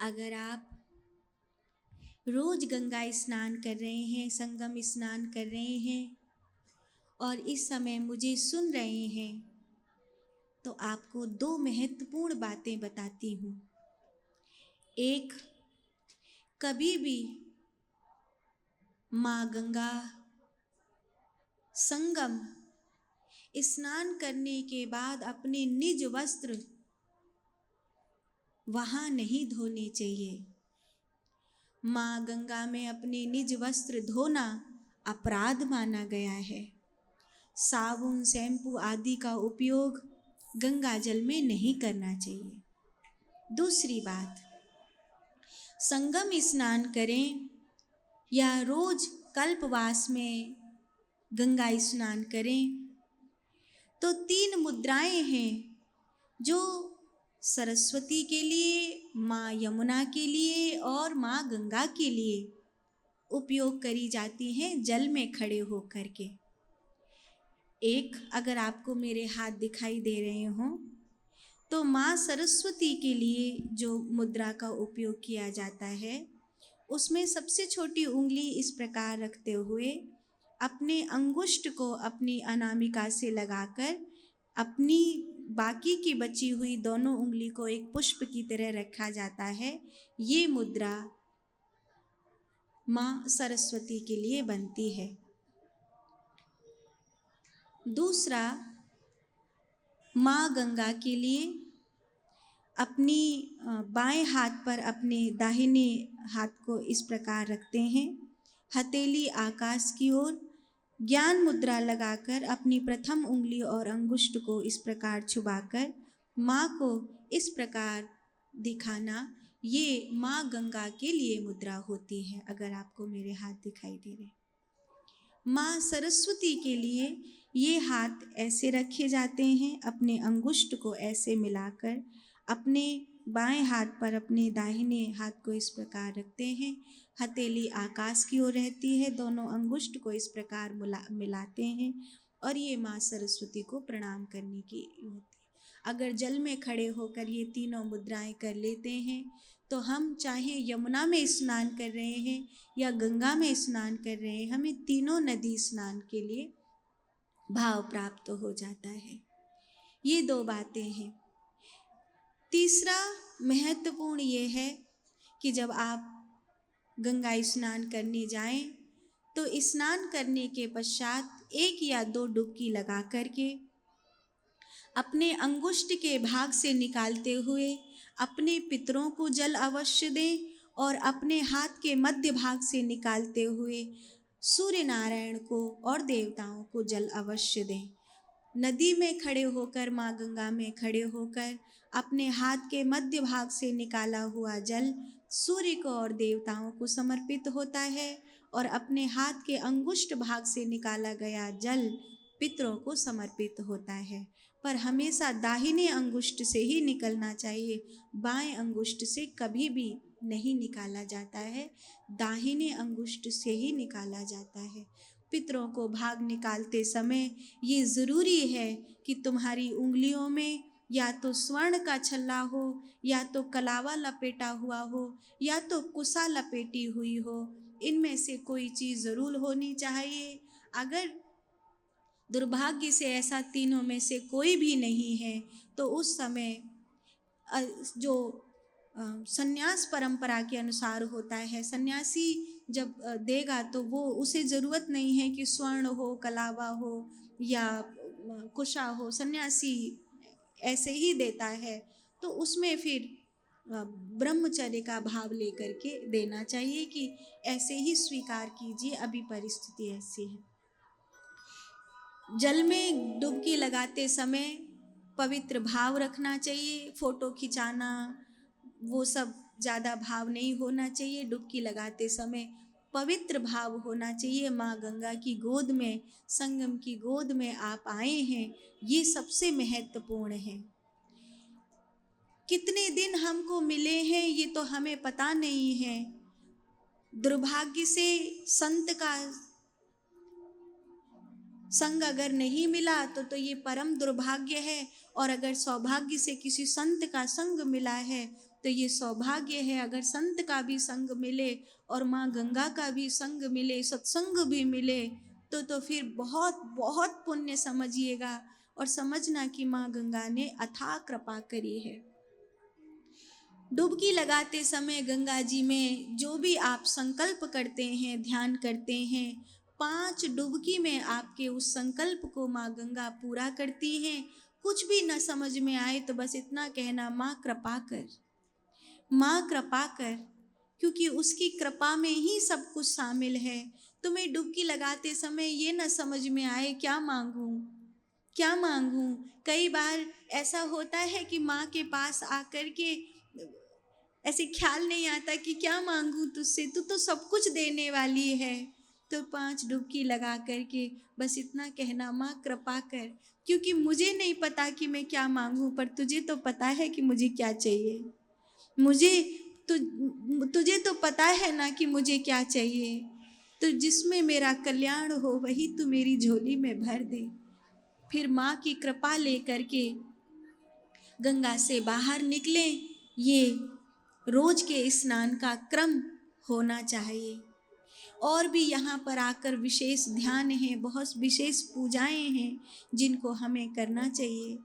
अगर आप रोज गंगा स्नान कर रहे हैं, संगम स्नान कर रहे हैं और इस समय मुझे सुन रहे हैं, तो आपको दो महत्वपूर्ण बातें बताती हूँ। एक, कभी भी माँ गंगा संगम स्नान करने के बाद अपने निज वस्त्र वहाँ नहीं धोने चाहिए। माँ गंगा में अपने निज वस्त्र धोना अपराध माना गया है। साबुन, शैम्पू आदि का उपयोग गंगा जल में नहीं करना चाहिए। दूसरी बात, संगम स्नान करें या रोज कल्पवास में गंगा स्नान करें तो 3 मुद्राएं हैं जो सरस्वती के लिए, माँ यमुना के लिए और माँ गंगा के लिए उपयोग करी जाती हैं जल में खड़े होकर के। एक, अगर आपको मेरे हाथ दिखाई दे रहे हों तो माँ सरस्वती के लिए जो मुद्रा का उपयोग किया जाता है उसमें सबसे छोटी उंगली इस प्रकार रखते हुए अपने अंगुष्ठ को अपनी अनामिका से लगाकर अपनी बाकी की बची हुई दोनों उंगली को एक पुष्प की तरह रखा जाता है। ये मुद्रा माँ सरस्वती के लिए बनती है। दूसरा, माँ गंगा के लिए अपनी बाएं हाथ पर अपने दाहिने हाथ को इस प्रकार रखते हैं, हथेली आकाश की ओर, ज्ञान मुद्रा लगाकर अपनी प्रथम उंगली और अंगुष्ठ को इस प्रकार छुपाकर माँ को इस प्रकार दिखाना, ये माँ गंगा के लिए मुद्रा होती है। अगर आपको मेरे हाथ दिखाई दे रहे, माँ सरस्वती के लिए ये हाथ ऐसे रखे जाते हैं, अपने अंगुष्ठ को ऐसे मिलाकर अपने बाएं हाथ पर अपने दाहिने हाथ को इस प्रकार रखते हैं, हथेली आकाश की ओर रहती है, दोनों अंगुष्ठ को इस प्रकार मिलाते हैं और ये माँ सरस्वती को प्रणाम करने की होती है। अगर जल में खड़े होकर ये तीनों मुद्राएं कर लेते हैं तो हम चाहे यमुना में स्नान कर रहे हैं या गंगा में स्नान कर रहे हैं, हमें तीनों नदी स्नान के लिए भाव प्राप्त हो जाता है। ये 2 बातें हैं। तीसरा महत्वपूर्ण ये है कि जब आप गंगा स्नान करने जाएं तो स्नान करने के पश्चात 1 या 2 डुबकी लगा करके अपने अंगुष्ठ के भाग से निकालते हुए अपने पितरों को जल अवश्य दें और अपने हाथ के मध्य भाग से निकालते हुए सूर्य नारायण को और देवताओं को जल अवश्य दें। नदी में खड़े होकर, माँ गंगा में खड़े होकर अपने हाथ के मध्य भाग से निकाला हुआ जल सूर्य को और देवताओं को समर्पित होता है और अपने हाथ के अंगुष्ठ भाग से निकाला गया जल पितरों को समर्पित होता है। पर हमेशा दाहिने अंगुष्ठ से ही निकलना चाहिए, बाएं अंगुष्ठ से कभी भी नहीं निकाला जाता है, दाहिने अंगुष्ठ से ही निकाला जाता है। पितरों को भाग निकालते समय ये ज़रूरी है कि तुम्हारी उंगलियों में या तो स्वर्ण का छल्ला हो, या तो कलावा लपेटा हुआ हो, या तो कुसा लपेटी हुई हो, इनमें से कोई चीज़ ज़रूर होनी चाहिए। अगर दुर्भाग्य से ऐसा तीनों में से कोई भी नहीं है तो उस समय जो संन्यास परंपरा के अनुसार होता है, सन्यासी जब देगा तो वो उसे ज़रूरत नहीं है कि स्वर्ण हो, कलावा हो या कुशा हो, सन्यासी ऐसे ही देता है। तो उसमें फिर ब्रह्मचर्य का भाव लेकर के देना चाहिए कि ऐसे ही स्वीकार कीजिए, अभी परिस्थिति ऐसी है। जल में डुबकी लगाते समय पवित्र भाव रखना चाहिए, फोटो खिंचाना वो सब ज़्यादा भाव नहीं होना चाहिए। डुबकी लगाते समय पवित्र भाव होना चाहिए। माँ गंगा की गोद में, संगम की गोद में आप आए हैं, ये सबसे महत्वपूर्ण है। कितने दिन हमको मिले हैं ये तो हमें पता नहीं है। दुर्भाग्य से संत का संग अगर नहीं मिला तो ये परम दुर्भाग्य है, और अगर सौभाग्य से किसी संत का संग मिला है तो ये सौभाग्य है अगर संत का भी संग मिले और माँ गंगा का भी संग मिले, सत्संग भी मिले, तो फिर बहुत बहुत पुण्य समझिएगा। और समझना कि माँ गंगा ने अथाह कृपा करी है। डुबकी लगाते समय गंगा जी में जो भी आप संकल्प करते हैं, ध्यान करते हैं, 5 डुबकी में आपके उस संकल्प को माँ गंगा पूरा करती हैं। कुछ भी न समझ में आए तो बस इतना कहना, माँ कृपा कर, माँ कृपा कर, क्योंकि उसकी कृपा में ही सब कुछ शामिल है। तुम्हें डुबकी लगाते समय ये न समझ में आए क्या मांगूं, क्या मांगूं। कई बार ऐसा होता है कि माँ के पास आकर के ऐसे ख्याल नहीं आता कि क्या मांगूं तुझसे, तू तो सब कुछ देने वाली है। तो 5 डुबकी लगा करके बस इतना कहना, माँ कृपा कर, क्योंकि मुझे नहीं पता कि मैं क्या मांगूं, पर तुझे तो पता है कि मुझे क्या चाहिए। तुझे तो पता है ना कि मुझे क्या चाहिए। तो जिसमें मेरा कल्याण हो वही तू मेरी झोली में भर दे। फिर माँ की कृपा लेकर के गंगा से बाहर निकले। ये रोज के स्नान का क्रम होना चाहिए। और भी यहाँ पर आकर विशेष ध्यान है, बहुत विशेष पूजाएं हैं जिनको हमें करना चाहिए।